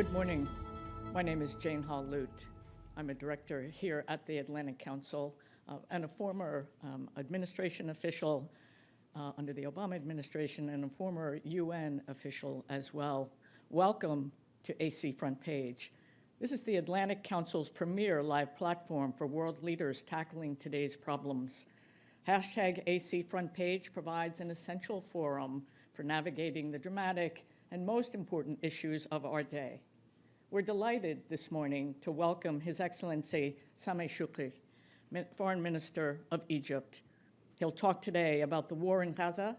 Good morning. My name is Jane Hall-Lute. I'm a director here at the Atlantic Council and a former administration official under the Obama administration and a former UN official as well. Welcome to AC Front Page. This is the Atlantic Council's premier live platform for world leaders tackling today's problems. Hashtag AC Front Page provides an essential forum for navigating the dramatic and most important issues of our day. We're delighted this morning to welcome His Excellency Sameh Shoukry, Foreign Minister of Egypt. He'll talk today about the war in Gaza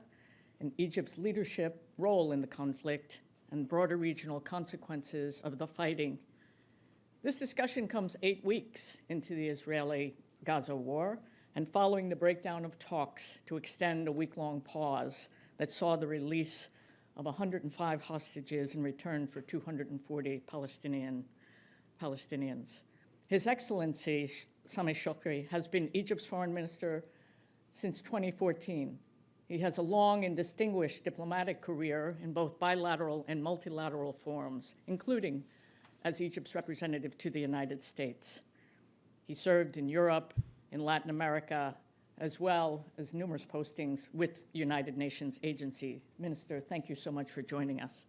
and Egypt's leadership role in the conflict and broader regional consequences of the fighting. This discussion comes 8 weeks into the Israeli-Gaza war and following the breakdown of talks to extend a week-long pause that saw the release of 105 hostages in return for 240 Palestinians. His Excellency Sameh Shoukry has been Egypt's foreign minister since 2014. He has a long and distinguished diplomatic career in both bilateral and multilateral forums, including as Egypt's representative to the United States. He served in Europe, in Latin America, as well as numerous postings with United Nations agencies. Minister, thank you so much for joining us.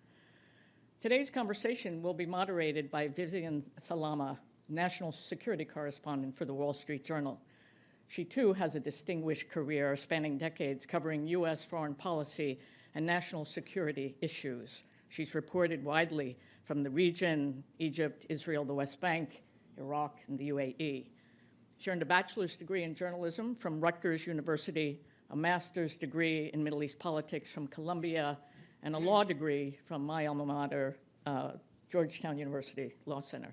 Today's conversation will be moderated by Vivian Salama, national security correspondent for the Wall Street Journal. She too has a distinguished career spanning decades covering US foreign policy and national security issues. She's reported widely from the region, Egypt, Israel, the West Bank, Iraq, and the UAE. She earned a bachelor's degree in journalism from Rutgers University, a master's degree in Middle East politics from Columbia, and a law degree from my alma mater, Georgetown University Law Center.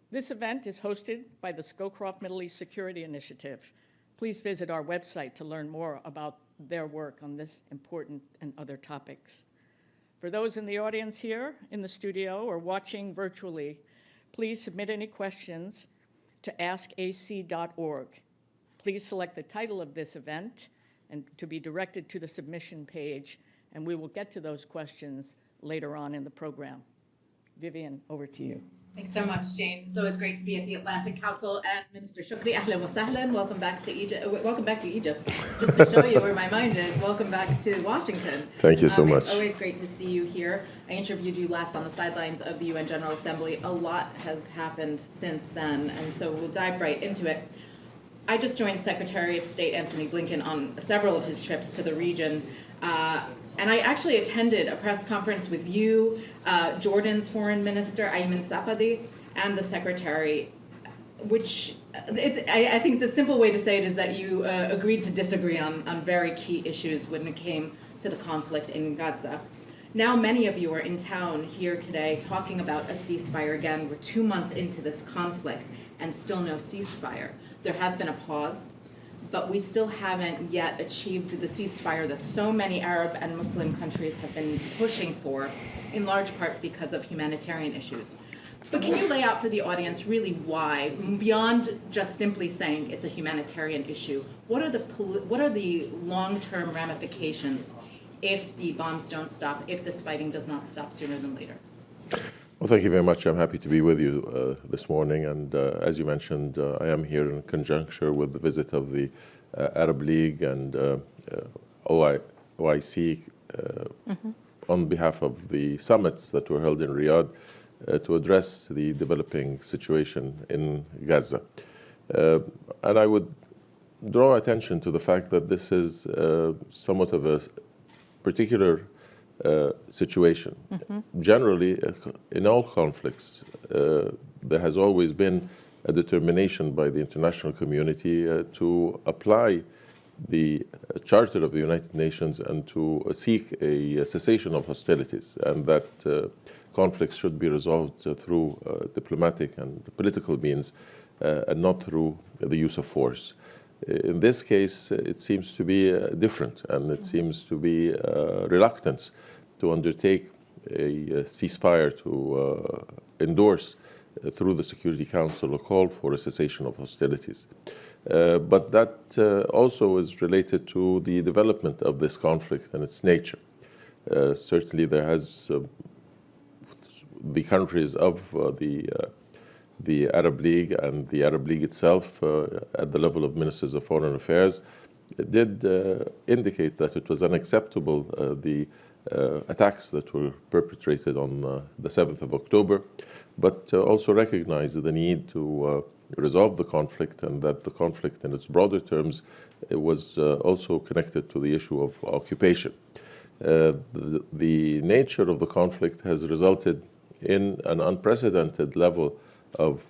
This event is hosted by the Scowcroft Middle East Security Initiative. Please visit our website to learn more about their work on this important and other topics. For those in the audience here in the studio or watching virtually, please submit any questions to askac.org. Please select the title of this event and to be directed to the submission page, and we will get to those questions later on in the program. Vivian, over to you. Thanks so much, Jane. It's always great to be at the Atlantic Council. And Minister Shoukry, ahlan wa sahlan. Welcome back to Egypt. Welcome back to Egypt. Just to show you where my mind is, welcome back to Washington. Thank you so much. It's always great to see you here. I interviewed you last on the sidelines of the UN General Assembly. A lot has happened since then, and so we'll dive right into it. I just joined Secretary of State Antony Blinken on several of his trips to the region. And I actually attended a press conference with you, Jordan's Foreign Minister, Ayman Safadi, and the Secretary, which I think the simple way to say it is that you agreed to disagree on very key issues when it came to the conflict in Gaza. Now many of you are in town here today talking about a ceasefire again. We're 2 months into this conflict and still no ceasefire. There has been a pause, but we still haven't yet achieved the ceasefire that so many Arab and Muslim countries have been pushing for, in large part because of humanitarian issues. But can you lay out for the audience really why, beyond just simply saying it's a humanitarian issue, what are the long-term ramifications if the bombs don't stop, if this fighting does not stop sooner than later? Well, thank you very much. I'm happy to be with you this morning. And as you mentioned, I am here in conjunction with the visit of the Arab League and OIC on behalf of the summits that were held in Riyadh to address the developing situation in Gaza. And I would draw attention to the fact that this is somewhat of a particular situation. Generally, in all conflicts, there has always been a determination by the international community to apply the Charter of the United Nations and to seek a cessation of hostilities, and that conflicts should be resolved through diplomatic and political means and not through the use of force. In this case, it seems to be different, and it seems to be reluctance to undertake a ceasefire, to endorse through the Security Council a call for a cessation of hostilities. But that also is related to the development of this conflict and its nature. Certainly there has the countries of the Arab League and the Arab League itself at the level of ministers of foreign affairs did indicate that it was unacceptable, the attacks that were perpetrated on the 7th of October, but also recognized the need to resolve the conflict, and that the conflict in its broader terms was also connected to the issue of occupation. The nature of the conflict has resulted in an unprecedented level of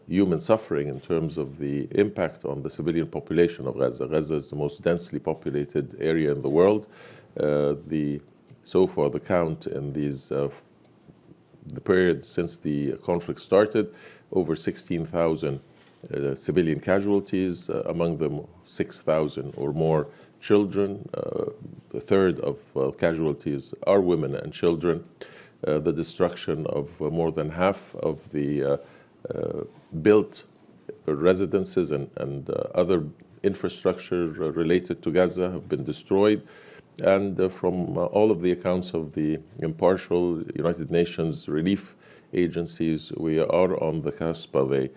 human suffering in terms of the impact on the civilian population of Gaza. Gaza is the most densely populated area in the world. So far, the count in the period since the conflict started, over 16,000 civilian casualties, among them 6,000 or more children. A third of casualties are women and children. The destruction of more than half of the built residences and other infrastructure related to Gaza have been destroyed. And from all of the accounts of the impartial United Nations relief agencies, we are on the cusp of a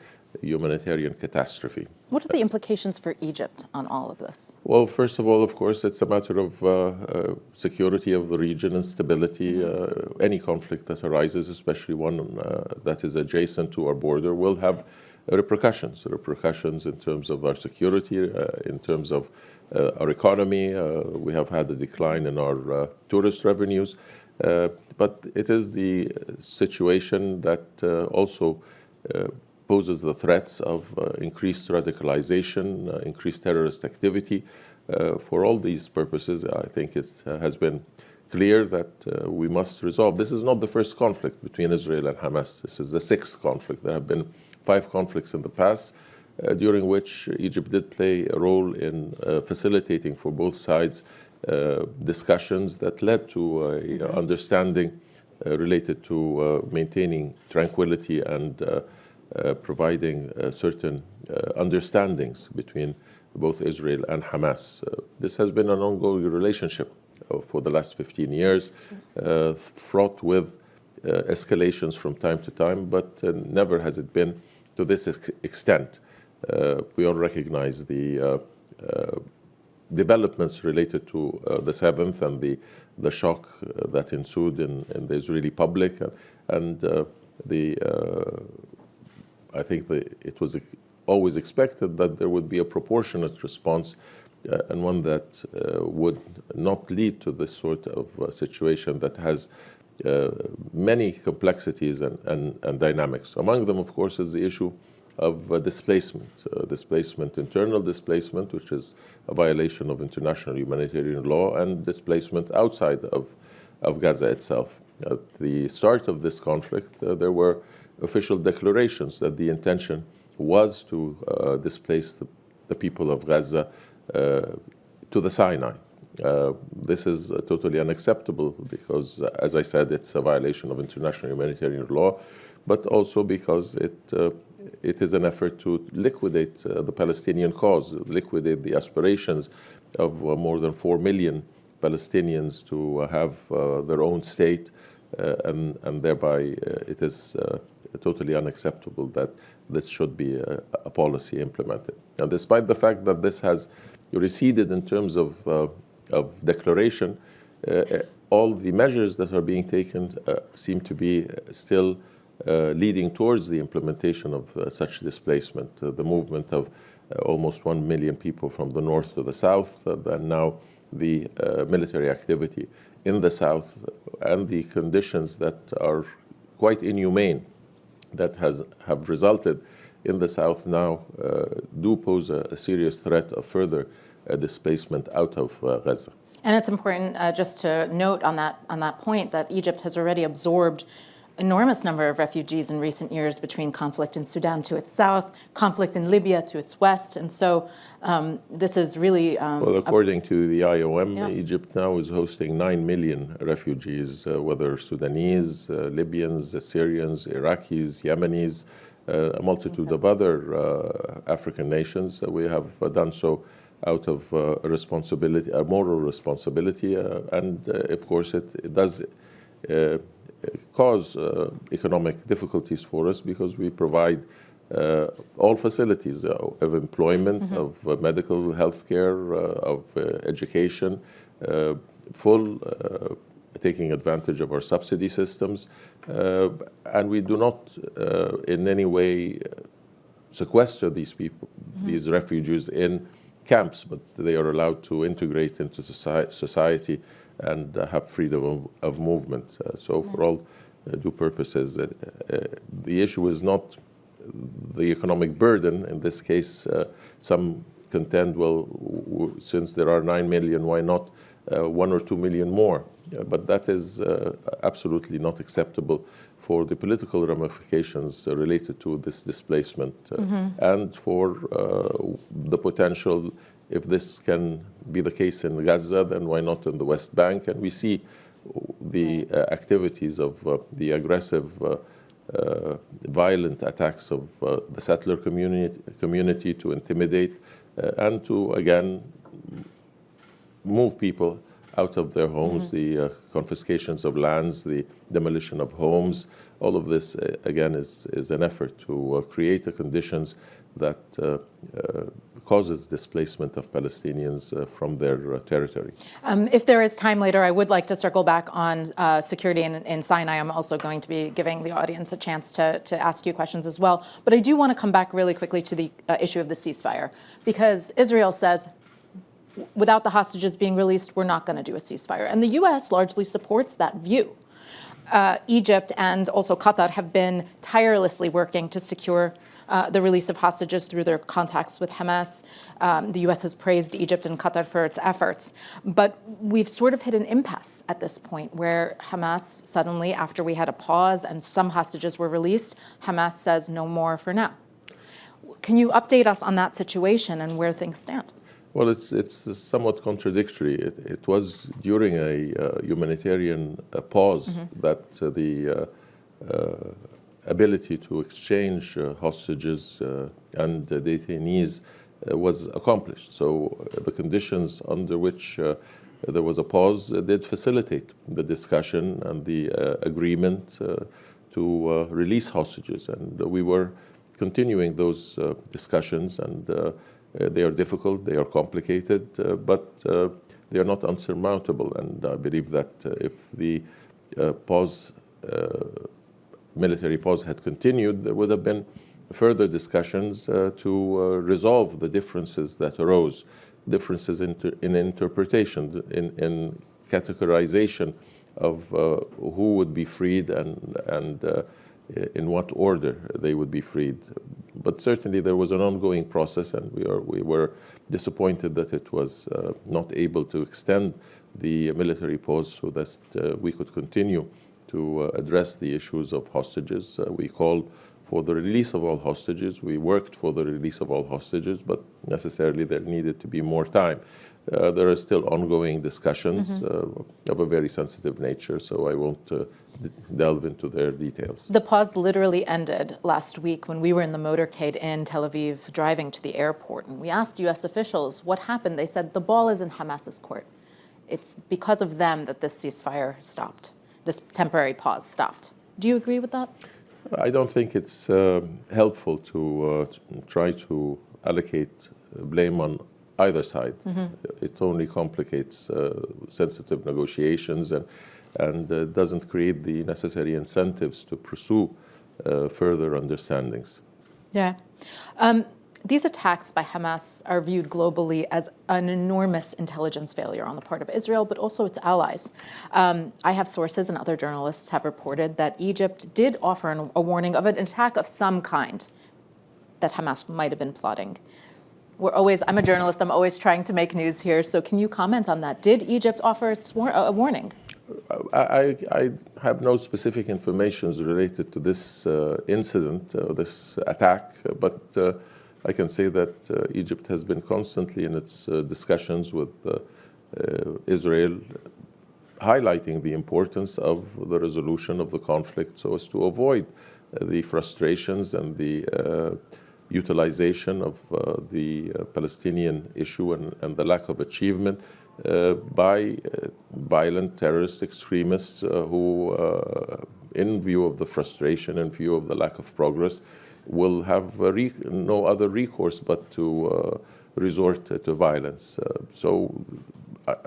humanitarian catastrophe. What are the implications for Egypt on all of this? Well, first of all, of course, it's a matter of security of the region and stability. Any conflict that arises, especially one that is adjacent to our border, will have repercussions in terms of our security, in terms of our economy. We have had a decline in our tourist revenues. But it is the situation that also poses the threats of increased radicalization, increased terrorist activity. For all these purposes, I think it has been clear that we must resolve. This is not the first conflict between Israel and Hamas. This is the sixth conflict. There have been 5 conflicts in the past, during which Egypt did play a role in facilitating for both sides discussions that led to understanding related to maintaining tranquility and providing certain understandings between both Israel and Hamas. This has been an ongoing relationship for the last 15 years, fraught with escalations from time to time, but never has it been to this extent. We all recognize the developments related to the 7th and the shock that ensued in the Israeli public, and I think it was always expected that there would be a proportionate response and one that would not lead to this sort of situation that has many complexities and dynamics. Among them, of course, is the issue of displacement, internal displacement, which is a violation of international humanitarian law, and displacement outside of Gaza itself. At the start of this conflict, there were official declarations that the intention was to displace the people of Gaza to the Sinai. This is totally unacceptable because, as I said, it's a violation of international humanitarian law, but also because it is an effort to liquidate the Palestinian cause, liquidate the aspirations of more than 4 million Palestinians to have their own state, and thereby it is totally unacceptable that this should be a policy implemented. Now, despite the fact that this has receded in terms of declaration, all the measures that are being taken seem to be still leading towards the implementation of such displacement. The movement of almost 1 million people from the north to the south, and now the military activity in the south, and the conditions that are quite inhumane that have resulted in the south now do pose a serious threat of further displacement out of Gaza. And it's important just to note on that point that Egypt has already absorbed enormous number of refugees in recent years between conflict in Sudan to its south, conflict in Libya to its west, and so this is really well, according to the IOM, Egypt now is hosting 9 million refugees, whether Sudanese, Libyans, Syrians, Iraqis, Yemenis, a multitude of other African nations. We have done so out of a moral responsibility, and of course it does cause economic difficulties for us because we provide all facilities of employment, of medical health care, of education, full taking advantage of our subsidy systems. And we do not in any way sequester these people, these refugees in camps, but they are allowed to integrate into society and have freedom of movement. So for all due purposes, the issue is not the economic burden. In this case, some contend, well, since there are 9 million, why not 1 or 2 million more? But that is absolutely not acceptable for the political ramifications related to this displacement and for the potential, if this can be the case in Gaza, then why not in the West Bank? And we see the activities of the aggressive violent attacks of the settler community to intimidate and to, again, move people out of their homes, the confiscations of lands, the demolition of homes. All of this, again, is an effort to create the conditions that causes displacement of Palestinians from their territory. If there is time later, I would like to circle back on security in Sinai. I'm also going to be giving the audience a chance to ask you questions as well. But I do want to come back really quickly to the issue of the ceasefire, because Israel says, without the hostages being released, we're not going to do a ceasefire. And the U.S. largely supports that view. Egypt and also Qatar have been tirelessly working to secure the release of hostages through their contacts with Hamas. The U.S. has praised Egypt and Qatar for its efforts. But we've sort of hit an impasse at this point where Hamas suddenly, after we had a pause and some hostages were released, Hamas says no more for now. Can you update us on that situation and where things stand? Well, it's somewhat contradictory. It was during a humanitarian pause that the ability to exchange hostages and detainees was accomplished. So the conditions under which there was a pause did facilitate the discussion and the agreement to release hostages. And we were continuing those discussions, and they are difficult, they are complicated, but they are not unsurmountable. And I believe that if the military pause had continued, there would have been further discussions to resolve the differences that arose, differences in interpretation, in categorization of who would be freed and in what order they would be freed. But certainly there was an ongoing process, and we were disappointed that it was not able to extend the military pause so that we could continue to address the issues of hostages. We called for the release of all hostages. We worked for the release of all hostages, but necessarily there needed to be more time. There are still ongoing discussions of a very sensitive nature, so I won't delve into their details. The pause literally ended last week when we were in the motorcade in Tel Aviv driving to the airport, and we asked U.S. officials what happened. They said the ball is in Hamas's court. It's because of them that this ceasefire stopped, this temporary pause stopped. Do you agree with that? I don't think it's helpful to try to allocate blame on either side. It only complicates sensitive negotiations and doesn't create the necessary incentives to pursue further understandings. Yeah. These attacks by Hamas are viewed globally as an enormous intelligence failure on the part of Israel, but also its allies. I have sources and other journalists have reported that Egypt did offer a warning of an attack of some kind that Hamas might have been plotting. I'm a journalist, I'm always trying to make news here, so can you comment on that? Did Egypt offer a warning? I have no specific information related to this incident, this attack, but I can say that Egypt has been constantly in its discussions with Israel, highlighting the importance of the resolution of the conflict so as to avoid the frustrations and the utilization of the Palestinian issue and the lack of achievement by violent terrorist extremists who, in view of the frustration, in view of the lack of progress, will have no other recourse but to resort to violence. So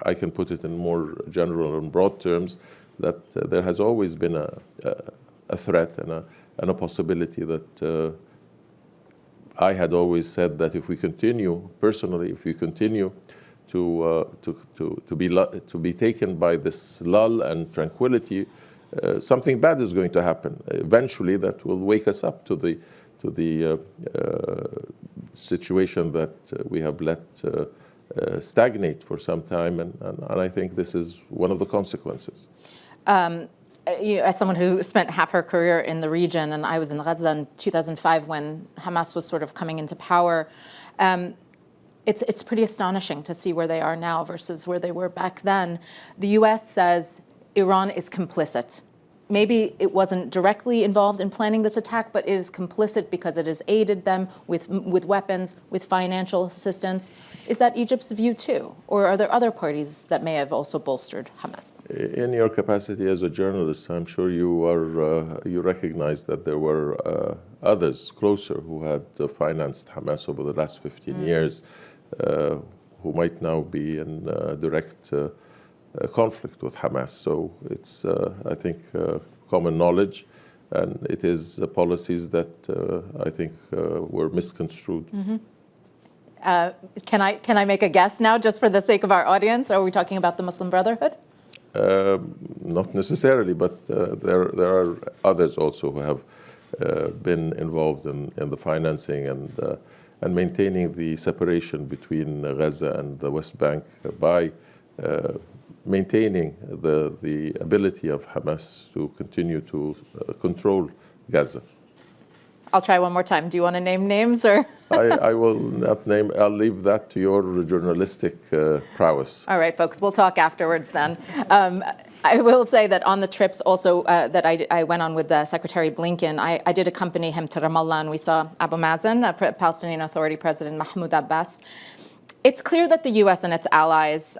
I can put it in more general and broad terms that there has always been a threat and a possibility that I had always said that if we continue, personally, if we continue to be taken by this lull and tranquility, something bad is going to happen. Eventually, that will wake us up to the situation that we have let stagnate for some time, and I think this is one of the consequences. As someone who spent half her career in the region, and I was in Gaza in 2005 when Hamas was sort of coming into power, it's pretty astonishing to see where they are now versus where they were back then. The U.S. says Iran is complicit. Maybe it wasn't directly involved in planning this attack, but it is complicit because it has aided them with weapons, with financial assistance. Is that Egypt's view too? Or are there other parties that may have also bolstered Hamas? In your capacity as a journalist, I'm sure you recognize that there were others closer who had financed Hamas over the last 15 years, who might now be in direct conflict with Hamas. So it's, I think, common knowledge, and it is policies that I think were misconstrued. Mm-hmm. Can I make a guess now, just for the sake of our audience? Are we talking about the Muslim Brotherhood? Not necessarily, but there are others also who have been involved in the financing and maintaining the separation between Gaza and the West Bank by maintaining the ability of Hamas to continue to control Gaza. I'll try one more time. Do you want to name names, or? I will not name. I'll leave that to your journalistic prowess. All right, folks, we'll talk afterwards then. I will say that on the trips also that I went on with Secretary Blinken, I did accompany him to Ramallah, and we saw Abu Mazen, Palestinian Authority President Mahmoud Abbas. It's clear that the U.S. and its allies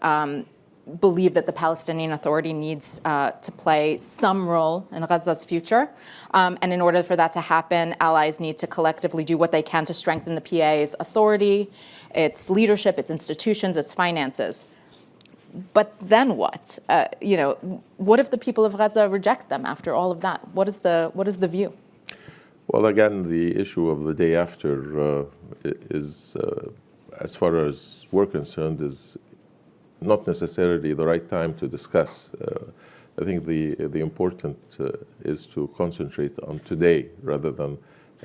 believe that the Palestinian Authority needs to play some role in Gaza's future. And in order for that to happen, allies need to collectively do what they can to strengthen the PA's authority, its leadership, its institutions, its finances. But then what? What if the people of Gaza reject them after all of that? What is the view? Well, again, the issue of the day after is, as far as we're concerned, is not necessarily the right time to discuss. I think the important is to concentrate on today rather than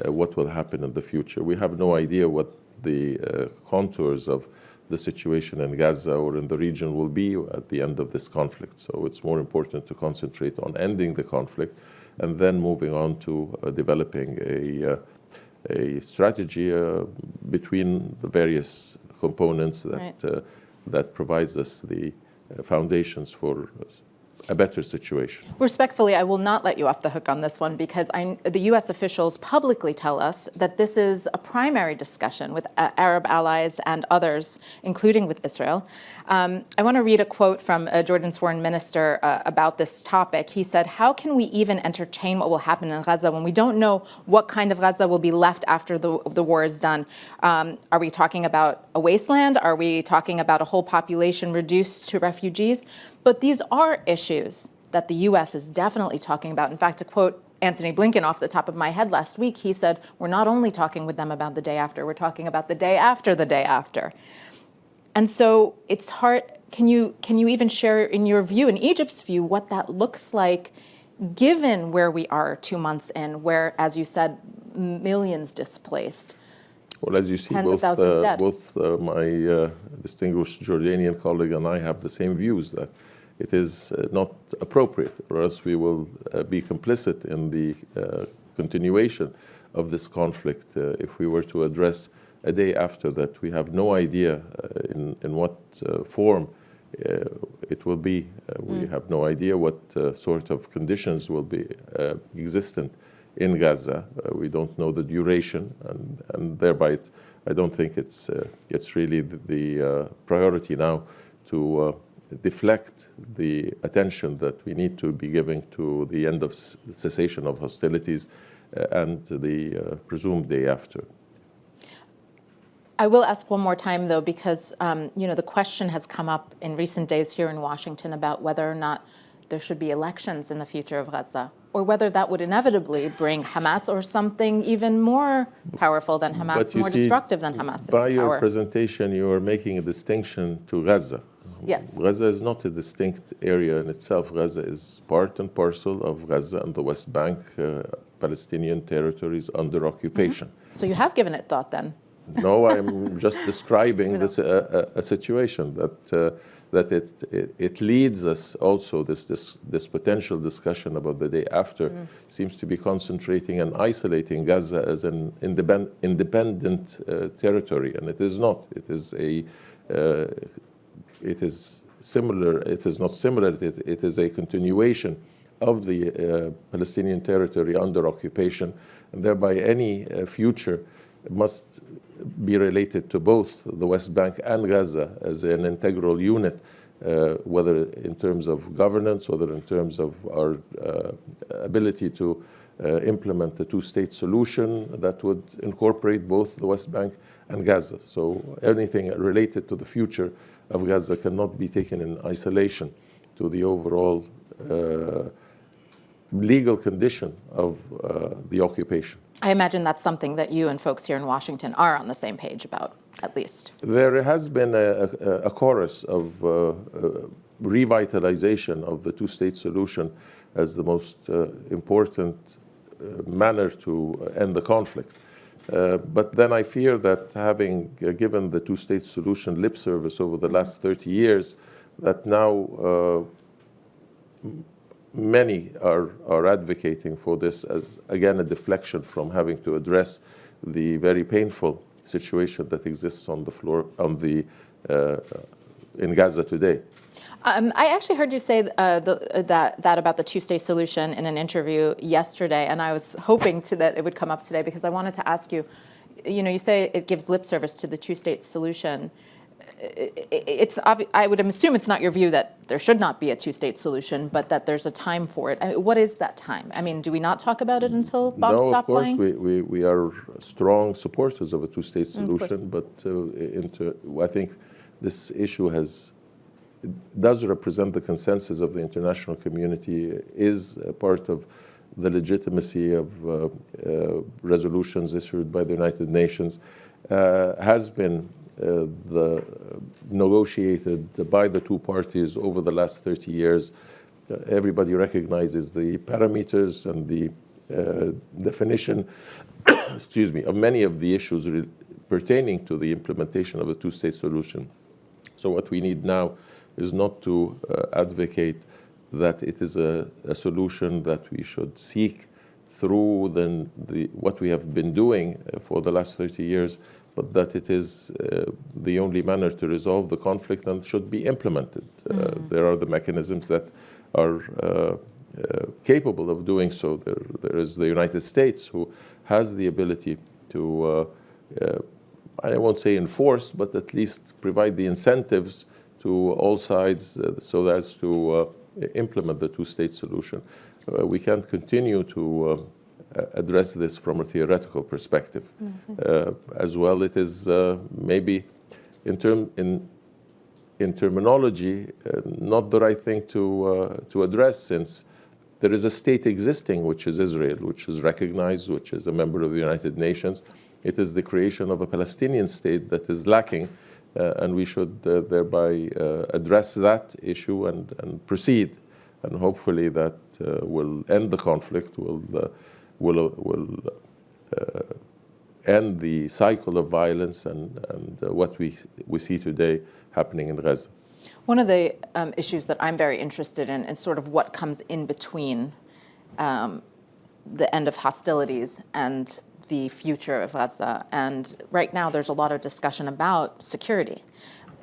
what will happen in the future. We have no idea what the contours of the situation in Gaza or in the region will be at the end of this conflict. So it's more important to concentrate on ending the conflict and then moving on to developing a strategy between the various components that that provides us the foundations for a better situation. Respectfully, I will not let you off the hook on this one, because the U.S. officials publicly tell us that this is a primary discussion with Arab allies and others, including with Israel. I want to read a quote from Jordan's foreign minister about this topic. He said, "How can we even entertain what will happen in Gaza when we don't know what kind of Gaza will be left after the war is done? Are we talking about a wasteland? Are we talking about a whole population reduced to refugees?" But these are issues that the U.S. is definitely talking about. In fact, to quote Antony Blinken off the top of my head last week, he said, "We're not only talking with them about the day after, we're talking about the day after the day after." And so it's hard. Can you even share, in your view, in Egypt's view, what that looks like, given where we are 2 months in, where, as you said, millions displaced? Well, as you see, both my distinguished Jordanian colleague and I have the same views, that it is not appropriate, or else we will be complicit in the continuation of this conflict if we were to address a day after that. We have no idea in what form it will be. We have no idea what sort of conditions will be existent in Gaza. We don't know the duration, and thereby I don't think it's really the priority now to deflect the attention that we need to be giving to the end of cessation of hostilities and the presumed day after. I will ask one more time, though, because the question has come up in recent days here in Washington about whether or not there should be elections in the future of Gaza, or whether that would inevitably bring Hamas or something even more powerful than Hamas, more destructive than Hamas. By your presentation, you are making a distinction to Gaza. Yes. Gaza is not a distinct area in itself. Gaza is part and parcel of Gaza and the West Bank, Palestinian territories under occupation. So you have given it thought then? No, I'm just describing this a situation that it leads us also this potential discussion about the day after seems to be concentrating and isolating Gaza as an independent territory, and it is not. It is similar. It is not similar. It is a continuation of the Palestinian territory under occupation, and thereby any future must be related to both the West Bank and Gaza as an integral unit, whether in terms of governance, whether in terms of our ability to implement the two-state solution that would incorporate both the West Bank and Gaza. So anything related to the future of Gaza cannot be taken in isolation to the overall legal condition of the occupation. I imagine that's something that you and folks here in Washington are on the same page about, at least. There has been a chorus of revitalization of the two-state solution as the most important manner to end the conflict. But then I fear that having given the two-state solution lip service over the last 30 years, that now many are advocating for this as, again, a deflection from having to address the very painful situation that exists on the floor in Gaza today. I actually heard you say that about the two-state solution in an interview yesterday, and I was hoping that it would come up today because I wanted to ask you, you say it gives lip service to the two-state solution. I would assume it's not your view that there should not be a two-state solution, but that there's a time for it. I mean, what is that time? I mean, do we not talk about it until bombs stop flying? No, of course, we are strong supporters of a two-state solution, but I think this issue does represent the consensus of the international community, is a part of the legitimacy of resolutions issued by the United Nations, has been negotiated by the two parties over the last 30 years. Everybody recognizes the parameters and the definition, excuse me, of many of the issues pertaining to the implementation of the two-state solution. So what we need now is not to advocate that it is a solution that we should seek through what we have been doing for the last 30 years, but that it is the only manner to resolve the conflict and should be implemented. There are the mechanisms that are capable of doing so. There is the United States, who has the ability to, I won't say enforce, but at least provide the incentives to all sides so as to implement the two-state solution. We can't continue to address this from a theoretical perspective. As well, it is maybe in terminology not the right thing to address, since there is a state existing, which is Israel, which is recognized, which is a member of the United Nations. It is the creation of a Palestinian state that is lacking, and we should thereby address that issue and proceed. And hopefully that will end the conflict, will end the cycle of violence and what we see today happening in Gaza. One of the issues that I'm very interested in is sort of what comes in between the end of hostilities and the future of Gaza. And right now there's a lot of discussion about security.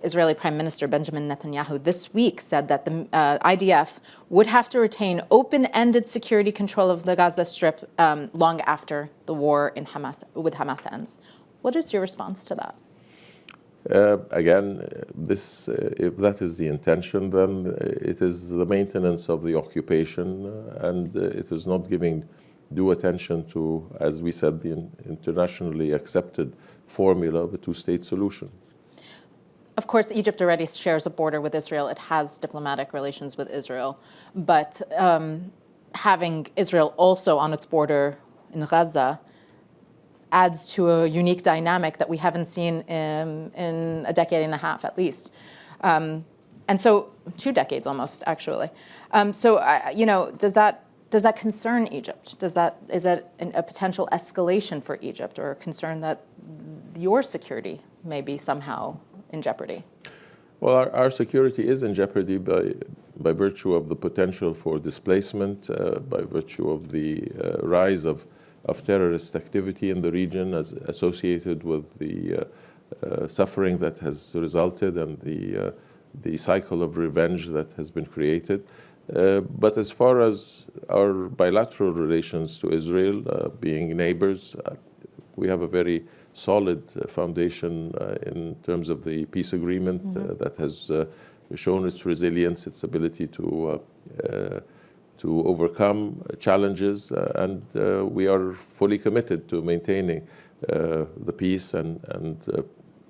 Israeli Prime Minister Benjamin Netanyahu this week said that the IDF would have to retain open-ended security control of the Gaza Strip long after the war with Hamas ends. What is your response to that? Again, if that is the intention, then it is the maintenance of the occupation, and it is not giving due attention to, as we said, the internationally accepted formula of a two-state solution. Of course, Egypt already shares a border with Israel. It has diplomatic relations with Israel. But having Israel also on its border in Gaza adds to a unique dynamic that we haven't seen in a decade and a half, at least. And so 2 decades almost, actually. Does that concern Egypt? Is that a potential escalation for Egypt, or a concern that your security may be somehow in jeopardy? Well, our security is in jeopardy by virtue of the potential for displacement, by virtue of the rise of terrorist activity in the region as associated with the suffering that has resulted and the cycle of revenge that has been created. But as far as our bilateral relations to Israel, being neighbors, we have a very solid foundation in terms of the peace agreement that has shown its resilience, its ability to overcome challenges, and we are fully committed to maintaining the peace and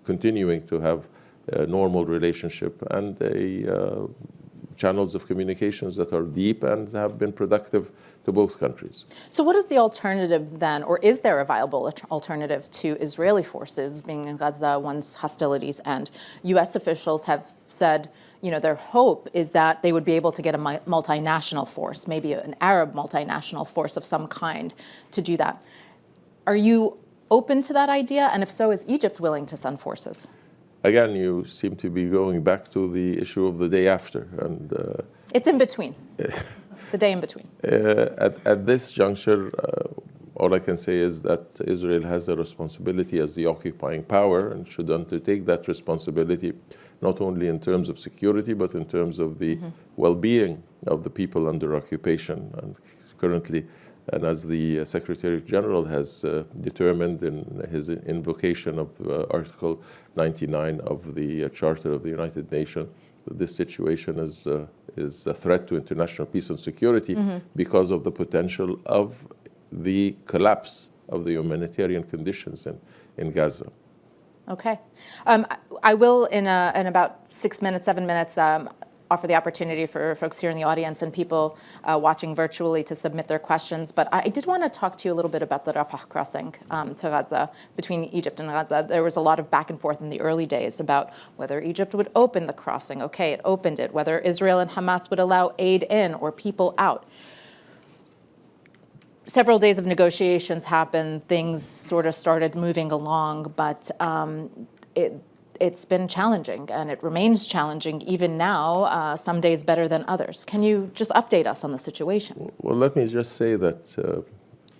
continuing to have a normal relationship and channels of communications that are deep and have been productive to both countries. So what is the alternative then, or is there a viable alternative to Israeli forces being in Gaza once hostilities end? U.S. officials have said, their hope is that they would be able to get a multinational force, maybe an Arab multinational force of some kind to do that. Are you open to that idea? And if so, is Egypt willing to send forces? Again, you seem to be going back to the issue of the day after. And it's in between, the day in between. At this juncture, all I can say is that Israel has a responsibility as the occupying power and should undertake that responsibility, not only in terms of security, but in terms of the well-being of the people under occupation. And currently, and as the Secretary General has determined in his invocation of Article 99 of the Charter of the United Nations, this situation is a threat to international peace and security because of the potential of the collapse of the humanitarian conditions in Gaza. Okay. I will, in about 6 minutes, 7 minutes, offer the opportunity for folks here in the audience and people watching virtually to submit their questions. But I did want to talk to you a little bit about the Rafah crossing to Gaza, between Egypt and Gaza. There was a lot of back and forth in the early days about whether Egypt would open the crossing. Okay, it opened it. Whether Israel and Hamas would allow aid in or people out. Several days of negotiations happened. Things sort of started moving along, but it's been challenging, and it remains challenging even now, some days better than others. Can you just update us on the situation? Well, let me just say that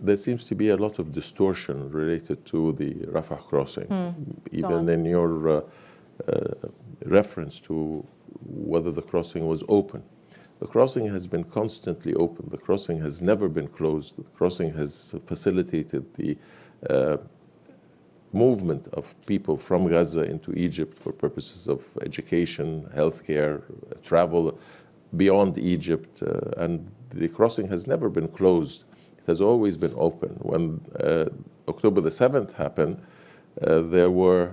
there seems to be a lot of distortion related to the Rafah crossing, even in your reference to whether the crossing was open. The crossing has been constantly open. The crossing has never been closed. The crossing has facilitated the movement of people from Gaza into Egypt for purposes of education, healthcare, travel beyond Egypt, and the crossing has never been closed. It has always been open. When October the 7th happened, there were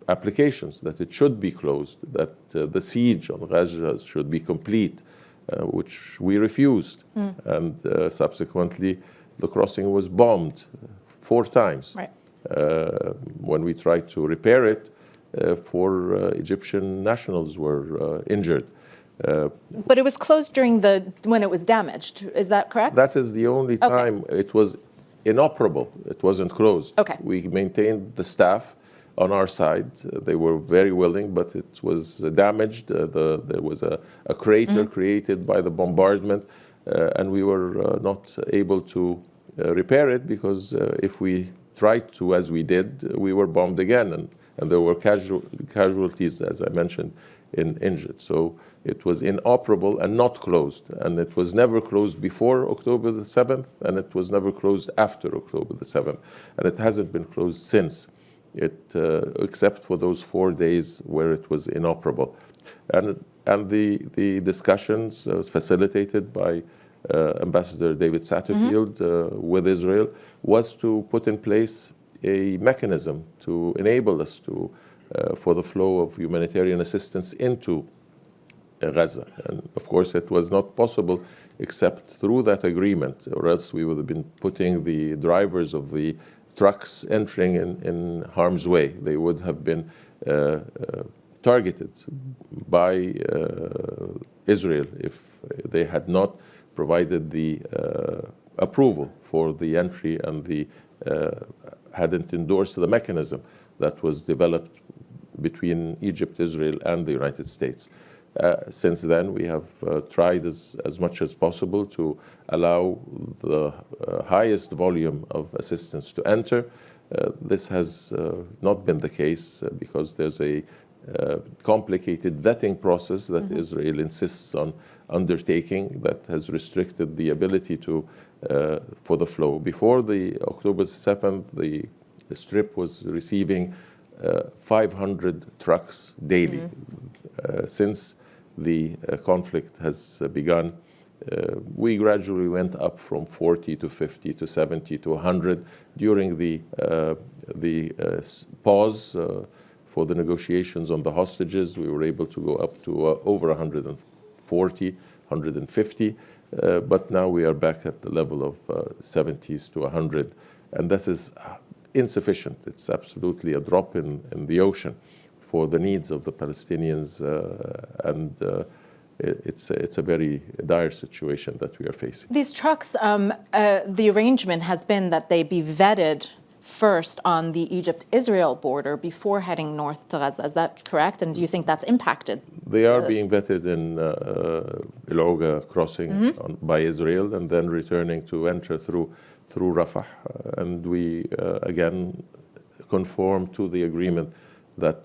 applications that it should be closed, that the siege on Gaza should be complete, which we refused. And subsequently, the crossing was bombed 4 times. Right. When we tried to repair it, 4 Egyptian nationals were injured. But it was closed when it was damaged. Is that correct? That is the only time it was inoperable. It wasn't closed. Okay. We maintained the staff on our side. They were very willing, but it was damaged. There was a crater created by the bombardment, and we were not able to repair it because if we tried to, as we did, we were bombed again, and there were casualties, as I mentioned, injured. So it was inoperable and not closed, and it was never closed before October the 7th, and it was never closed after October the 7th, and it hasn't been closed since. except for those 4 days where it was inoperable. And the discussions was facilitated by Ambassador David Satterfield with Israel was to put in place a mechanism to enable us to for the flow of humanitarian assistance into Gaza. And of course, it was not possible except through that agreement, or else we would have been putting the drivers of the trucks entering in harm's way. They would have been targeted by Israel if they had not provided the approval for the entry and hadn't endorsed the mechanism that was developed between Egypt, Israel, and the United States. Since then, we have tried as much as possible to allow the highest volume of assistance to enter. This has not been the case because there's a complicated vetting process that Israel insists on undertaking that has restricted the ability for the flow. Before the October 7th, the Strip was receiving 500 trucks daily. Since the conflict has begun, we gradually went up from 40 to 50 to 70 to 100. During the pause for the negotiations on the hostages, we were able to go up to over 140, 150. But now we are back at the level of 70s to 100. And this is insufficient. It's absolutely a drop in the ocean for the needs of the Palestinians, and it's a very dire situation that we are facing. These trucks, the arrangement has been that they be vetted first on the Egypt-Israel border before heading north to Gaza. Is that correct? And do you think that's impacted? They are being vetted in El Oga crossing by Israel and then returning to enter through Rafah. And we, again, conform to the agreement that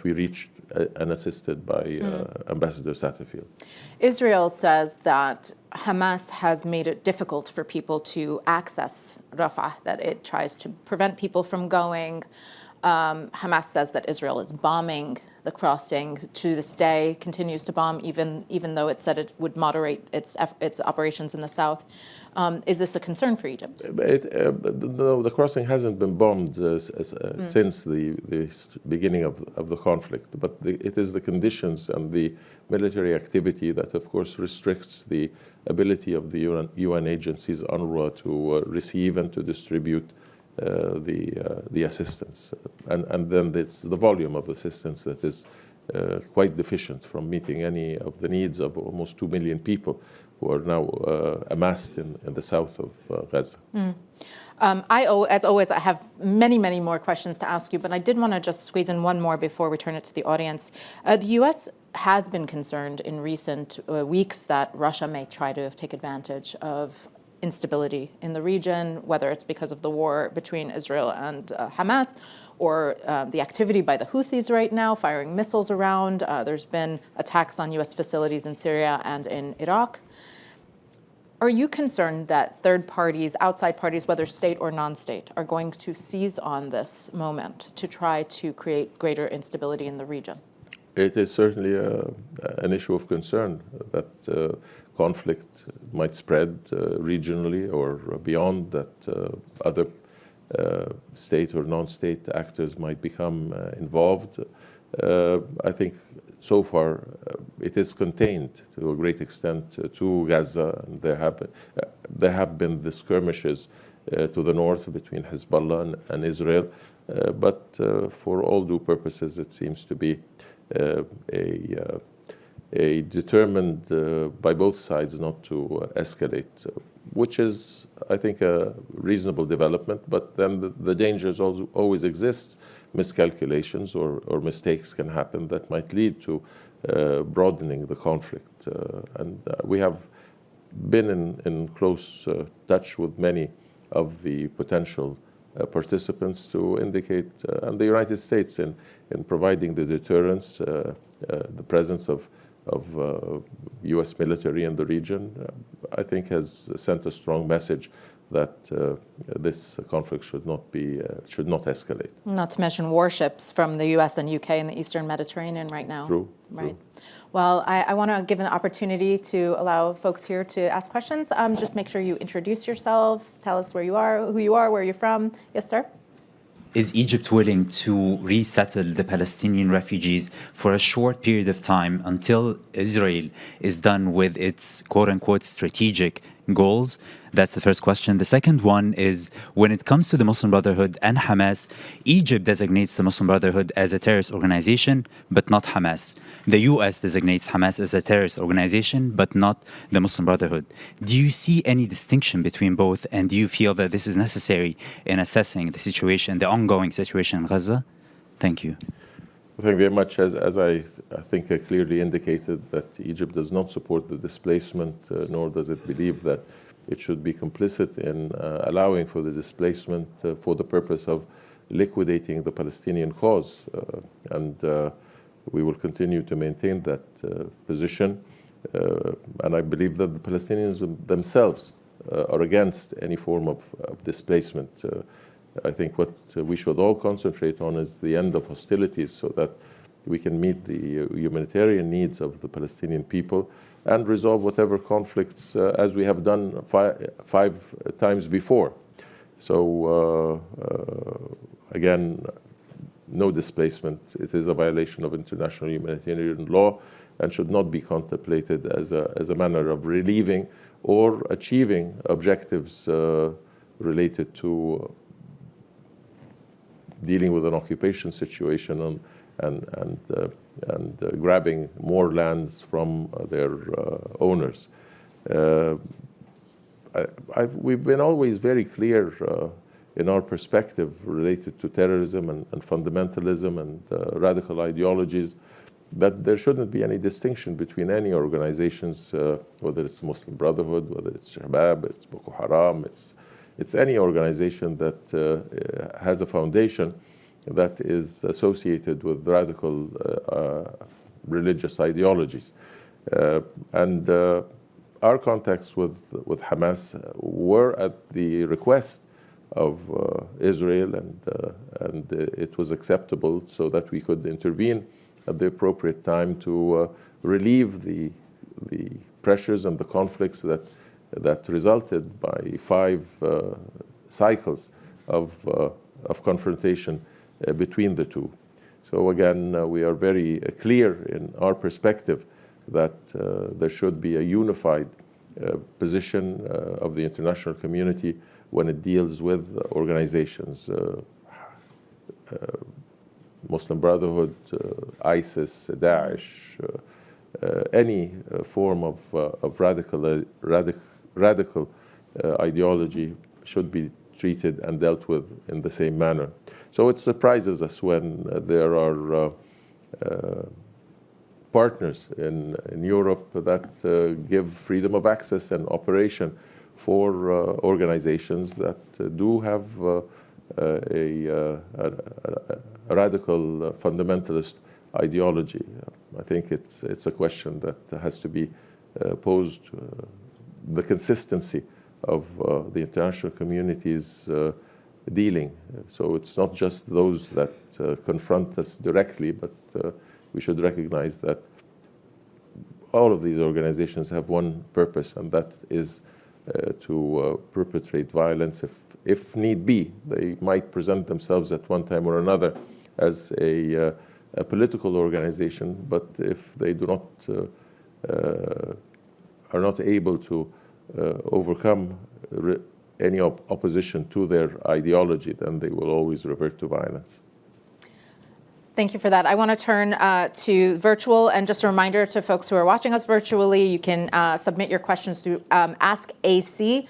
we reached and assisted by Ambassador Satterfield. Israel says that Hamas has made it difficult for people to access Rafah, that it tries to prevent people from going. Hamas says that Israel is bombing the crossing to this day, continues to bomb, even though it said it would moderate its operations in the south. Is this a concern for Egypt? No, the crossing hasn't been bombed since the beginning of the conflict, but it is the conditions and the military activity that, of course, restricts the ability of the UN agencies, UNRWA, to receive and to distribute the assistance. And then it's the volume of assistance that is quite deficient from meeting any of the needs of almost 2 million people who are now amassed in the south of Gaza. As always, I have many, many more questions to ask you, but I did want to just squeeze in one more before we turn it to the audience. The U.S. has been concerned in recent weeks that Russia may try to take advantage of instability in the region, whether it's because of the war between Israel and Hamas or the activity by the Houthis right now, firing missiles around. There's been attacks on U.S. facilities in Syria and in Iraq. Are you concerned that third parties, outside parties, whether state or non-state, are going to seize on this moment to try to create greater instability in the region? It is certainly an issue of concern that conflict might spread regionally or beyond, that other state or non-state actors might become involved. I think so far it is contained to a great extent to Gaza. And there have been the skirmishes to the north between Hezbollah and Israel, but for all due purposes, it seems to be a determined by both sides not to escalate, which is, I think, a reasonable development. But then the dangers always exists. Miscalculations or mistakes can happen that might lead to broadening the conflict. And we have been in close touch with many of the potential participants to indicate, and the United States in providing the deterrence, the presence of U.S. military in the region, I think has sent a strong message that this conflict should not escalate. Not to mention warships from the U.S. and UK in the Eastern Mediterranean right now. True. Right. Well, I want to give an opportunity to allow folks here to ask questions. Just make sure you introduce yourselves, tell us where you are, who you are, where you're from. Yes, sir? Is Egypt willing to resettle the Palestinian refugees for a short period of time until Israel is done with its quote-unquote strategic goals? That's the first question. The second one is, when it comes to the Muslim Brotherhood and Hamas, Egypt designates the Muslim Brotherhood as a terrorist organization, but not Hamas. The U.S. designates Hamas as a terrorist organization, but not the Muslim Brotherhood. Do you see any distinction between both, and do you feel that this is necessary in assessing the situation, the ongoing situation in Gaza? Thank you. Thank you very much. As I think I clearly indicated, that Egypt does not support the displacement, nor does it believe that it should be complicit in allowing for the displacement for the purpose of liquidating the Palestinian cause. And we will continue to maintain that position. And I believe that the Palestinians themselves are against any form of displacement. I think what we should all concentrate on is the end of hostilities, so that we can meet the humanitarian needs of the Palestinian people and resolve whatever conflicts as we have done five times before. So again, no displacement. It is a violation of international humanitarian law and should not be contemplated as a manner of relieving or achieving objectives related to dealing with an occupation situation and grabbing more lands from their owners. We've been always very clear in our perspective related to terrorism and fundamentalism and radical ideologies, that there shouldn't be any distinction between any organizations, whether it's Muslim Brotherhood, whether it's Shabab, it's Boko Haram, it's any organization that has a foundation that is associated with radical religious ideologies. And our contacts with Hamas were at the request of Israel, and it was acceptable so that we could intervene at the appropriate time to relieve the pressures and the conflicts that resulted by 5 cycles of confrontation between the two. So again, we are very clear in our perspective that there should be a unified position of the international community when it deals with organizations, Muslim Brotherhood, ISIS, Daesh, any form of radical ideology should be treated and dealt with in the same manner. So it surprises us when there are partners in Europe that give freedom of access and operation for organizations that do have a radical fundamentalist ideology. I think it's a question that has to be posed, the consistency of the international community's dealing. So it's not just those that confront us directly, but we should recognize that all of these organizations have one purpose, and that is to perpetrate violence. If need be, they might present themselves at one time or another as a political organization, but if they do not are not able to overcome any opposition to their ideology, then they will always revert to violence. Thank you for that. I want to turn to virtual, and just a reminder to folks who are watching us virtually, you can submit your questions through askac.org.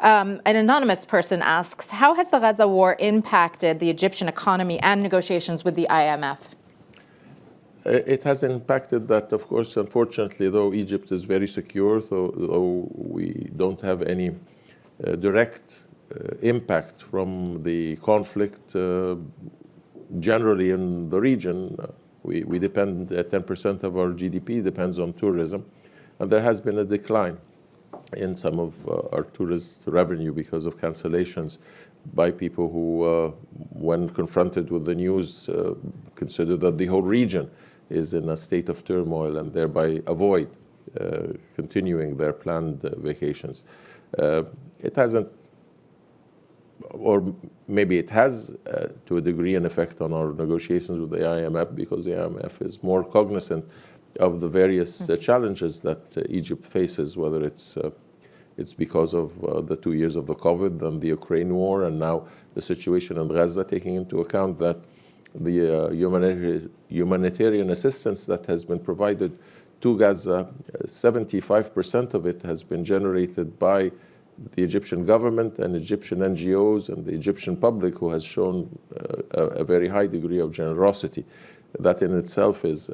An anonymous person asks, how has the Gaza war impacted the Egyptian economy and negotiations with the IMF? It has impacted that, of course, unfortunately, though Egypt is very secure, though we don't have any direct impact from the conflict. Generally in the region, we depend, 10% of our GDP depends on tourism, and there has been a decline. in some of our tourist revenue because of cancellations by people who, when confronted with the news, consider that the whole region is in a state of turmoil and thereby avoid continuing their planned vacations. It hasn't, or maybe it has to a degree an effect on our negotiations with the IMF, because the IMF is more cognizant of the various challenges that Egypt faces, whether it's because of the 2 years of the COVID and the Ukraine war, and now the situation in Gaza, taking into account that the humanitarian assistance that has been provided to Gaza, 75% of it has been generated by the Egyptian government and Egyptian NGOs and the Egyptian public, who has shown a very high degree of generosity. That in itself is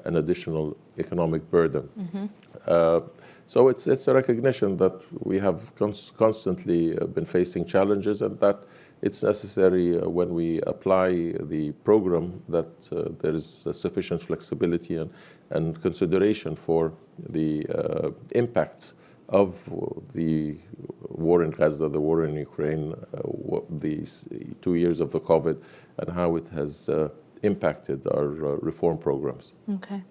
an additional economic burden. So it's a recognition that we have constantly been facing challenges, and that it's necessary when we apply the program that there is sufficient flexibility and consideration for the impacts of the war in Gaza, the war in Ukraine, these 2 years of the COVID, and how it has impacted our reform programs. Okay.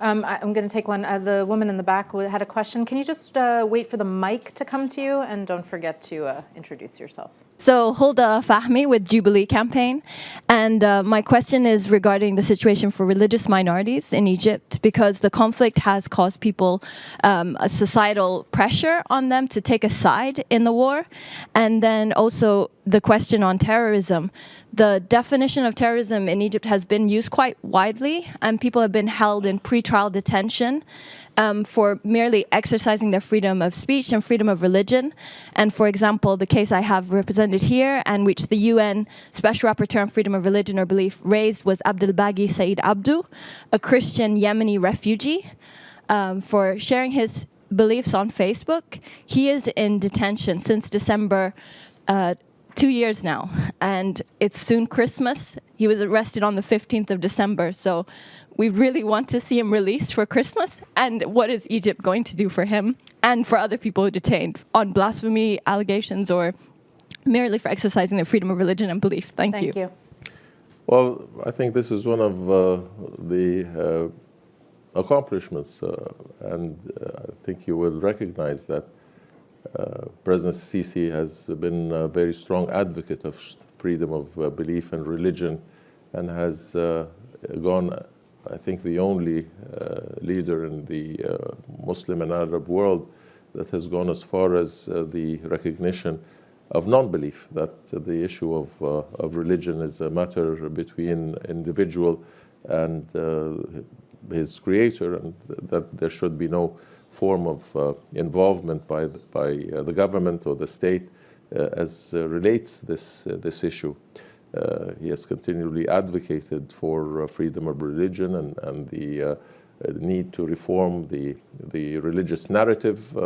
I'm going to take one. The woman in the back had a question. Can you just wait for the mic to come to you, and don't forget to introduce yourself. So, Hulda Fahmi with Jubilee Campaign. And my question is regarding the situation for religious minorities in Egypt, because the conflict has caused people a societal pressure on them to take a side in the war. And then also the question on terrorism. The definition of terrorism in Egypt has been used quite widely, and people have been held in pretrial detention for merely exercising their freedom of speech and freedom of religion. And for example, the case I have represented here, and which the UN Special Rapporteur on Freedom of Religion or Belief raised, was Abdelbagi Said Abdu, a Christian Yemeni refugee, for sharing his beliefs on Facebook. He is in detention since December 2 years now, and it's soon Christmas. He was arrested on the 15th of December, so we really want to see him released for Christmas. And what is Egypt going to do for him and for other people detained on blasphemy allegations or merely for exercising their freedom of religion and belief? Thank you. Well, I think this is one of the accomplishments, and I think you will recognize that President Sisi has been a very strong advocate of freedom of belief and religion, and has gone, I think, the only leader in the Muslim and Arab world that has gone as far as the recognition of non-belief, that the issue of religion is a matter between individual and his creator, and that there should be no form of involvement by the government or the state as relates this issue. He has continually advocated for freedom of religion and the need to reform the religious narrative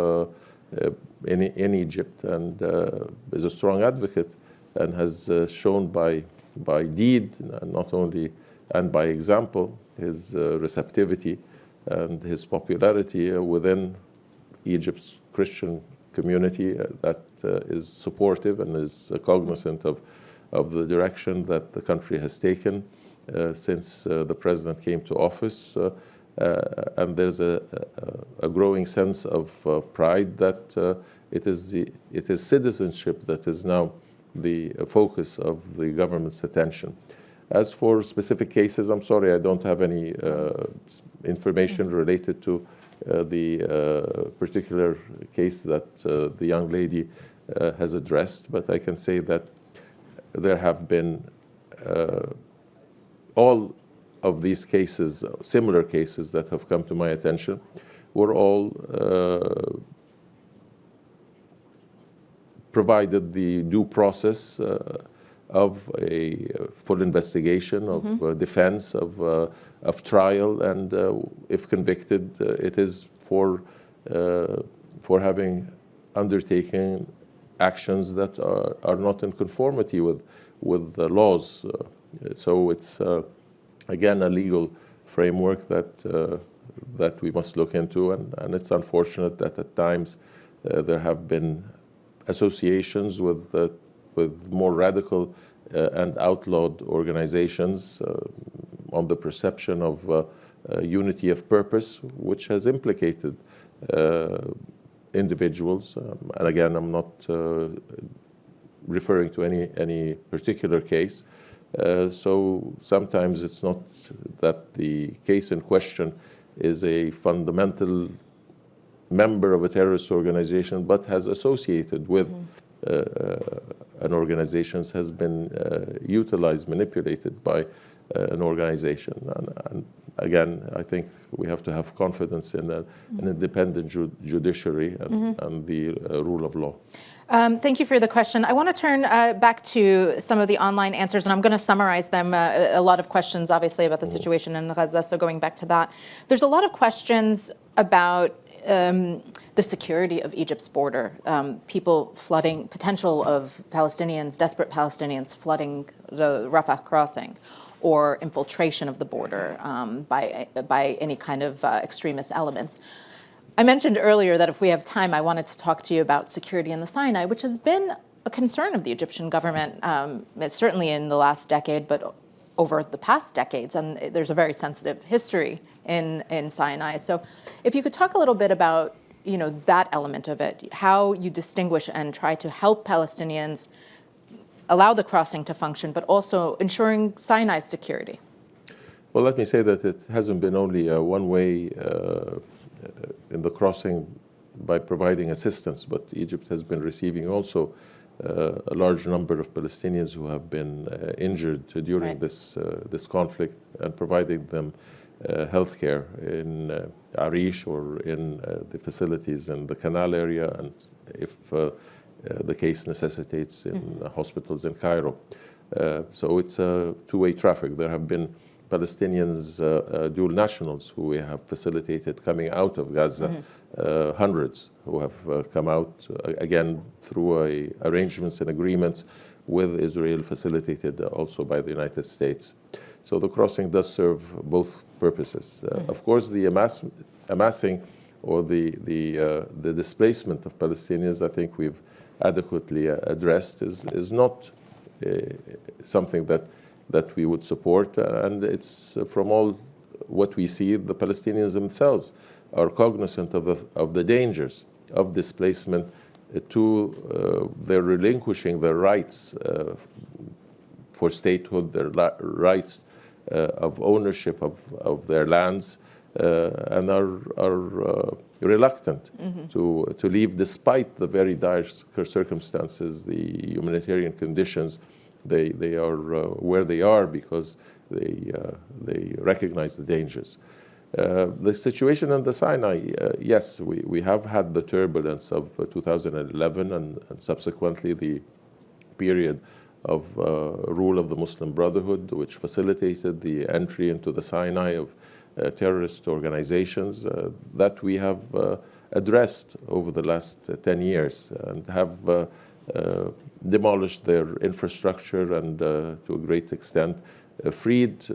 in Egypt, and is a strong advocate, and has shown by deed, not only, and by example, his receptivity and his popularity within Egypt's Christian community that is supportive and is cognizant of the direction that the country has taken since the president came to office. And there's a growing sense of pride that it is citizenship that is now the focus of the government's attention. As for specific cases, I'm sorry, I don't have any information related to the particular case that the young lady has addressed, but I can say that there have been all of these cases, similar cases that have come to my attention, were all provided the due process of a full investigation, of defense, of trial, and if convicted, it is for having undertaken actions that are not in conformity with the laws. So it's again a legal framework that we must look into, and it's unfortunate that at times There have been associations with more radical and outlawed organizations on the perception of unity of purpose, which has implicated individuals. And again, I'm not referring to any particular case. So sometimes it's not that the case in question is a fundamental member of a terrorist organization, but has associated with an organization, has been utilized, manipulated by an organization. And again, I think we have to have confidence in an independent judiciary and the rule of law. Thank you for the question. I want to turn back to some of the online answers, and I'm going to summarize them. A lot of questions, obviously, about the situation in Gaza, so going back to that. There's a lot of questions about the security of Egypt's border, people flooding, potential of Palestinians, desperate Palestinians flooding the Rafah crossing, or infiltration of the border by any kind of extremist elements. I mentioned earlier that if we have time, I wanted to talk to you about security in the Sinai, which has been a concern of the Egyptian government, certainly in the last decade, but over the past decades. And there's a very sensitive history in Sinai. So if you could talk a little bit about that element of it, how you distinguish and try to help Palestinians allow the crossing to function, but also ensuring Sinai's security. Well, let me say that it hasn't been only a one-way in the crossing by providing assistance, but Egypt has been receiving also a large number of Palestinians who have been injured during this conflict, and providing them health care in Arish or in the facilities in the canal area, and if the case necessitates, in hospitals in Cairo. So it's a two-way traffic. There have been Palestinians, dual nationals, who we have facilitated coming out of Gaza, hundreds who have come out, again, through arrangements and agreements with Israel, facilitated also by the United States. So the crossing does serve both purposes. Of course, the amassing or the displacement of Palestinians, I think we've adequately addressed, is not something that we would support, and it's from all what we see, the Palestinians themselves are cognizant of the dangers of displacement to their relinquishing their rights for statehood, their rights of ownership of their lands, and are reluctant to leave despite the very dire circumstances, the humanitarian conditions. They are where they are because they recognize the dangers. The situation in the Sinai, yes, we have had the turbulence of 2011 and subsequently the period of rule of the Muslim Brotherhood, which facilitated the entry into the Sinai of terrorist organizations that we have addressed over the last 10 years and have demolished their infrastructure and to a great extent freed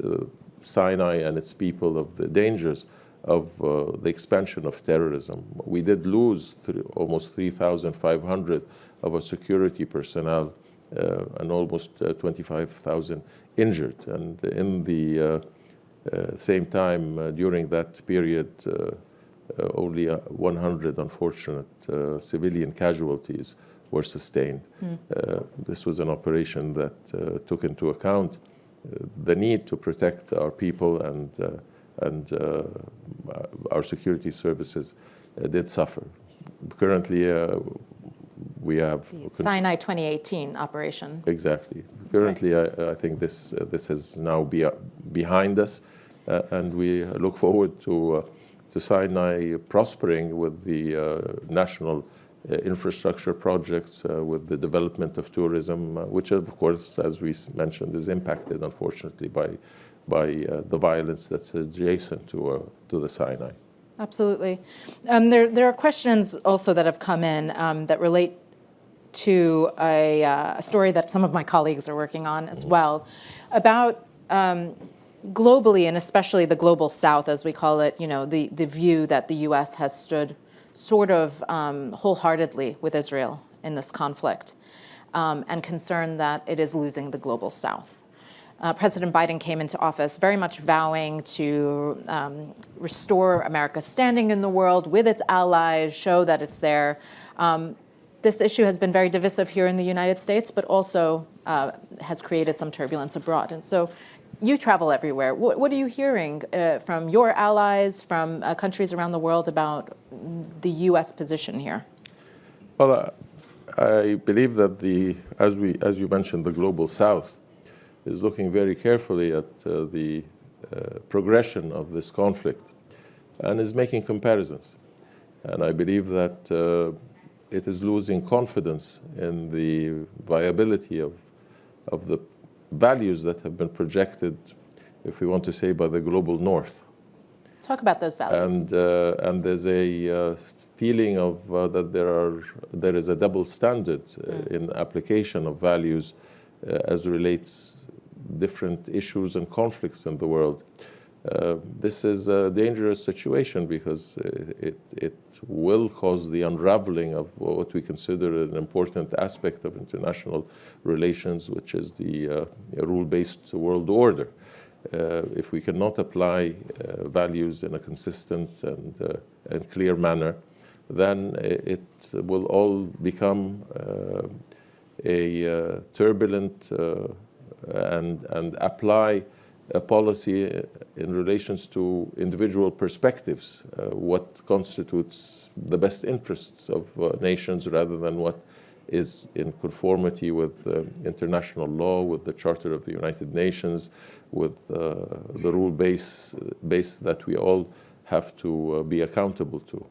Sinai and its people of the dangers of the expansion of terrorism. We did lose almost 3,500 of our security personnel and almost 25,000 injured. And in the same time, during that period, only 100 unfortunate civilian casualties were sustained. This was an operation that took into account the need to protect our people, and our security services did suffer. Currently, we have the Sinai 2018 operation. Exactly. Currently, right. I think this is now behind us, and we look forward to Sinai prospering with the national infrastructure projects, with the development of tourism, which of course, as we mentioned, is impacted unfortunately by the violence that's adjacent to the Sinai. Absolutely. There are questions also that have come in that relate to a story that some of my colleagues are working on as well, about globally, and especially the global South, as we call it, the view that the U.S. has stood sort of wholeheartedly with Israel in this conflict, and concerned that it is losing the global south. President Biden came into office very much vowing to restore America's standing in the world with its allies, show that it's there. This issue has been very divisive here in the United States, but also has created some turbulence abroad. And so you travel everywhere. What are you hearing from your allies, from countries around the world about the U.S. position here? Well, I believe that as you mentioned, the global south is looking very carefully at the progression of this conflict and is making comparisons. And I believe that it is losing confidence in the viability of the values that have been projected, if we want to say, by the global north. Talk about those values. And there's a feeling of that there is a double standard in application of values as relates different issues and conflicts in the world. This is a dangerous situation because it will cause the unraveling of what we consider an important aspect of international relations, which is the rule-based world order. If we cannot apply values in a consistent and clear manner, then it will all become a turbulent and apply a policy in relations to individual perspectives, what constitutes the best interests of nations rather than what is in conformity with international law, with the Charter of the United Nations, with the rule base that we all have to be accountable to.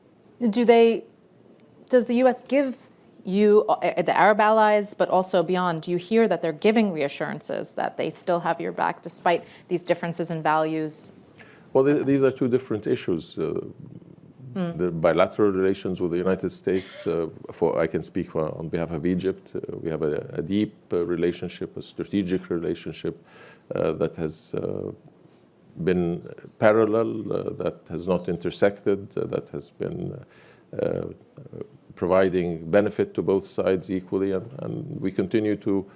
Does the U.S. give you, the Arab allies, but also beyond, do you hear that they're giving reassurances that they still have your back despite these differences in values? Well, these are two different issues. The bilateral relations with the United States, I can speak on behalf of Egypt. We have a deep relationship, a strategic relationship that has been parallel, that has not intersected, that has been providing benefit to both sides equally, and we continue to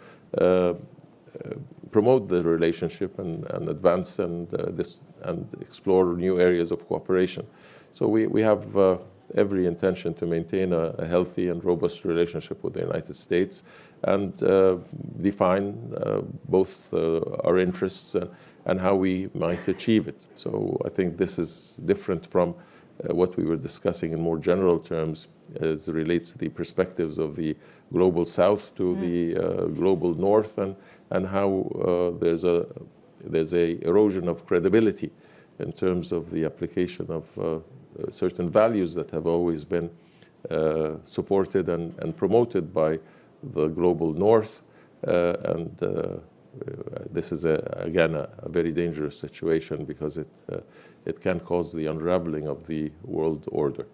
promote the relationship and advance and explore new areas of cooperation. So we have every intention to maintain a healthy and robust relationship with the United States and define both our interests and how we might achieve it. So I think this is different from what we were discussing in more general terms as it relates to the perspectives of the global south to the global north and how there's a erosion of credibility in terms of the application of certain values that have always been supported and promoted by the global north. This is, again, a very dangerous situation because it can cause the unraveling of the world order.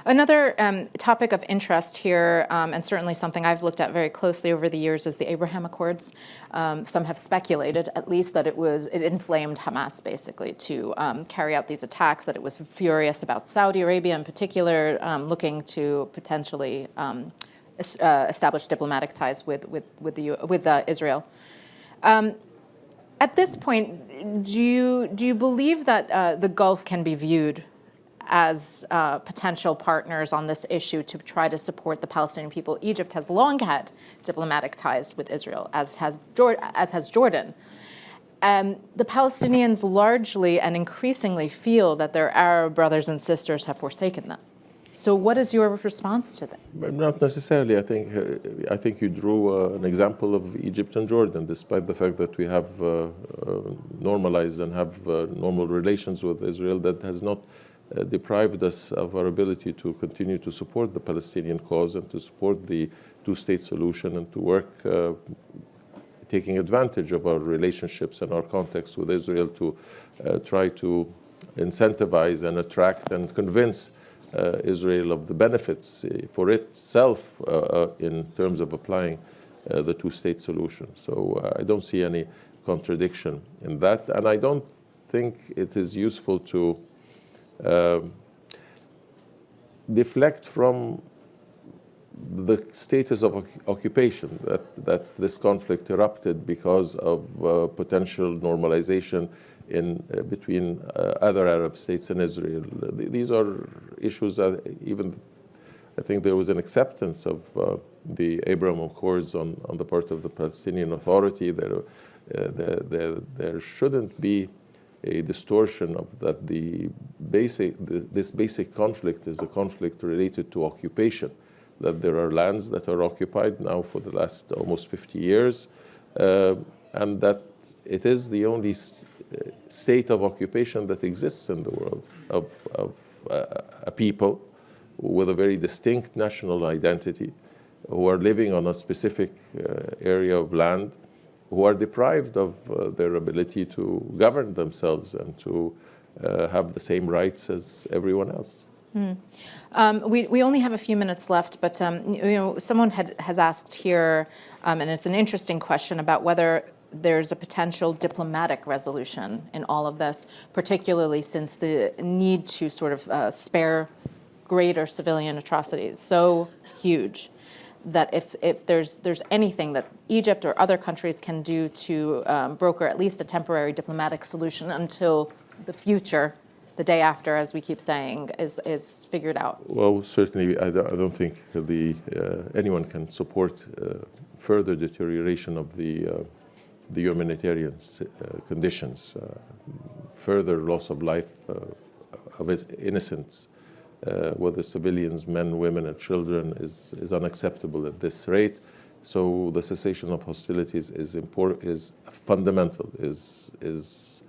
Another topic of interest here, and certainly something I've looked at very closely over the years, is the Abraham Accords. Some have speculated, at least, that it inflamed Hamas, basically, to carry out these attacks, that it was furious about Saudi Arabia in particular, looking to potentially establish diplomatic ties with Israel. At this point, do you believe that the Gulf can be viewed as potential partners on this issue to try to support the Palestinian people? Egypt has long had diplomatic ties with Israel, as has Jordan. The Palestinians largely and increasingly feel that their Arab brothers and sisters have forsaken them. So what is your response to that? Not necessarily. I think you drew an example of Egypt and Jordan, despite the fact that we have normalized and have normal relations with Israel. That has not deprived us of our ability to continue to support the Palestinian cause and to support the two-state solution and to work taking advantage of our relationships and our contacts with Israel to try to incentivize and attract and convince Israel of the benefits for itself in terms of applying the two-state solution. So I don't see any contradiction in that, and I don't think it is useful to deflect from the status of occupation, that this conflict erupted because of potential normalization between other Arab states and Israel. These are issues that even, I think there was an acceptance of the Abraham Accords on the part of the Palestinian Authority. There shouldn't be a distortion of that. This basic conflict is a conflict related to occupation, that there are lands that are occupied now for the last almost 50 years, and that it is the only state of occupation that exists in the world of a people with a very distinct national identity, who are living on a specific area of land, who are deprived of their ability to govern themselves and to have the same rights as everyone else. We only have a few minutes left, but someone has asked here, and it's an interesting question about whether there's a potential diplomatic resolution in all of this, particularly since the need to sort of spare greater civilian atrocities so huge that if there's anything that Egypt or other countries can do to broker at least a temporary diplomatic solution until the future, the day after, as we keep saying, is figured out. Well, certainly, I don't think anyone can support further deterioration of the humanitarian conditions, further loss of life of innocents, whether civilians, men, women, and children, is unacceptable at this rate. So the cessation of hostilities is fundamental, is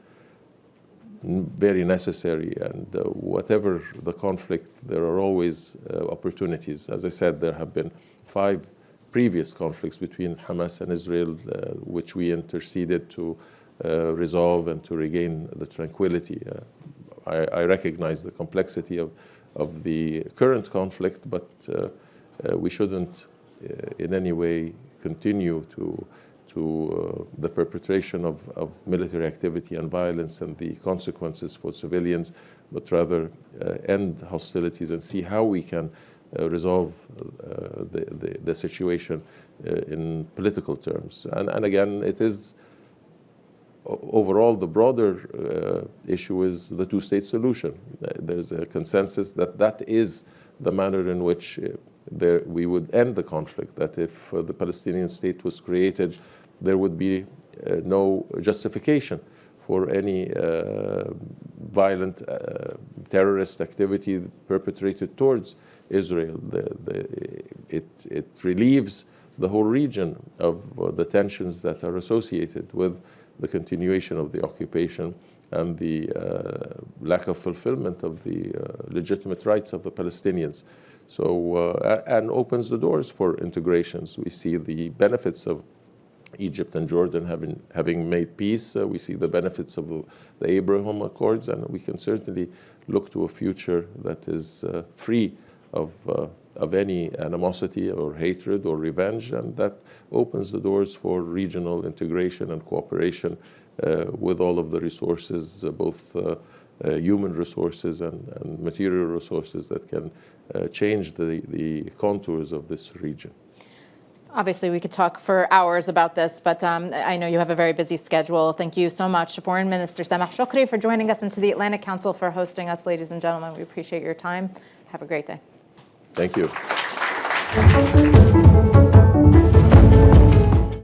very necessary, and whatever the conflict, there are always opportunities. As I said, there have been 5 previous conflicts between Hamas and Israel, which we interceded to resolve and to regain the tranquility. I recognize the complexity of the current conflict, but we shouldn't in any way continue to the perpetration of military activity and violence and the consequences for civilians, but rather end hostilities and see how we can resolve the situation in political terms. And again, it is overall the broader issue is the two-state solution. There's a consensus that is the manner in which we would end the conflict, that if the Palestinian state was created, there would be no justification for any violent terrorist activity perpetrated towards Israel. It relieves the whole region of the tensions that are associated with the continuation of the occupation and the lack of fulfillment of the legitimate rights of the Palestinians. So, and opens the doors for integrations. We see the benefits of Egypt and Jordan having made peace. We see the benefits of the Abraham Accords, and we can certainly look to a future that is free of any animosity or hatred or revenge, and that opens the doors for regional integration and cooperation with all of the resources, both human resources and material resources that can change the contours of this region. Obviously, we could talk for hours about this, but I know you have a very busy schedule. Thank you so much, Foreign Minister Sameh Shoukry, for joining us, and to the Atlantic Council for hosting us. Ladies and gentlemen, we appreciate your time. Have a great day. Thank you.